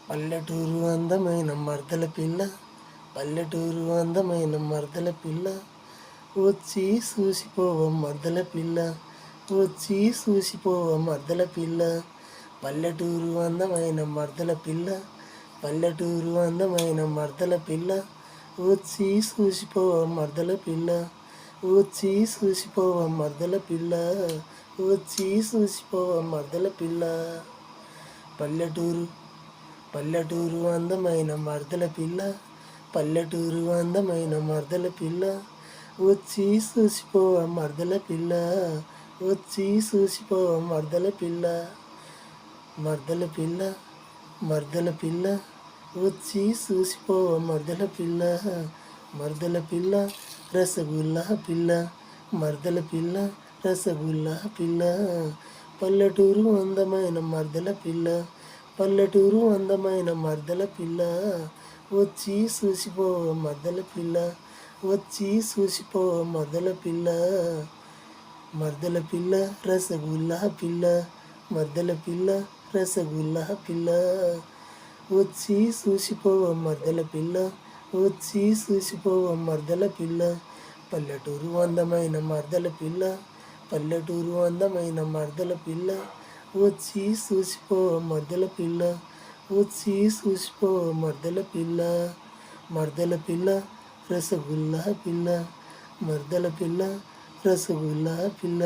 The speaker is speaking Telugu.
పల్లెటూరు అందమైన మర్దల పిల్ల, పల్లెటూరు అందమైన మర్దల పిల్ల, వచ్చి చూసిపోవ మర్దల పిల్ల, వచ్చి చూసిపోవ మర్దల పిల్ల. పల్లెటూరు అందమైన మర్దల పిల్ల, పల్లెటూరు అందమైన మర్దల పిల్ల, వచ్చి చూసిపోవ మర్దల పిల్ల, వచ్చి చూసిపోవ మర్దల పిల్ల, వచ్చి చూసిపోవ మర్దల పిల్ల. పల్లెటూరు పల్లెటూరు అందమైన మర్దల పిల్ల, పల్లెటూరు అందమైన మర్దల పిల్ల, వచ్చి చూసిపోవ మర్దల పిల్ల, వచ్చి చూసిపోవ మర్దల పిల్ల. మర్దల పిల్ల మర్దల పిల్ల, వచ్చి చూసిపోవ మర్దల పిల్ల, మర్దల పిల్ల రసగుల్లా పిల్ల, మర్దల పిల్ల రసగుల్లా పిల్ల. పల్లెటూరు అందమైన మర్దల పిల్ల, పల్లెటూరు అందమైన మర్దల పిల్ల, వచ్చి చూసిపోవ మర్దల పిల్ల, వచ్చి చూసిపోవ మర్దల పిల్ల. మర్దల పిల్ల రసగుల్లా పిల్ల, మర్దల పిల్ల రసగుల్లా పిల్ల, వచ్చి చూసిపోవ మర్దల పిల్ల, వచ్చి చూసిపోవ మర్దల పిల్ల. పల్లెటూరు అందమైన మర్దల పిల్ల, పల్లెటూరు అందమైన మర్దల పిల్ల, వచ్చి చూసిపోవ మర్దల పిల్ల, వచ్చి చూసిపోవ మర్దల పిల్ల. మర్దల పిల్ల రసగుల్లా పిల్ల, మర్దల పిల్ల రసగుల్లా పిల్ల.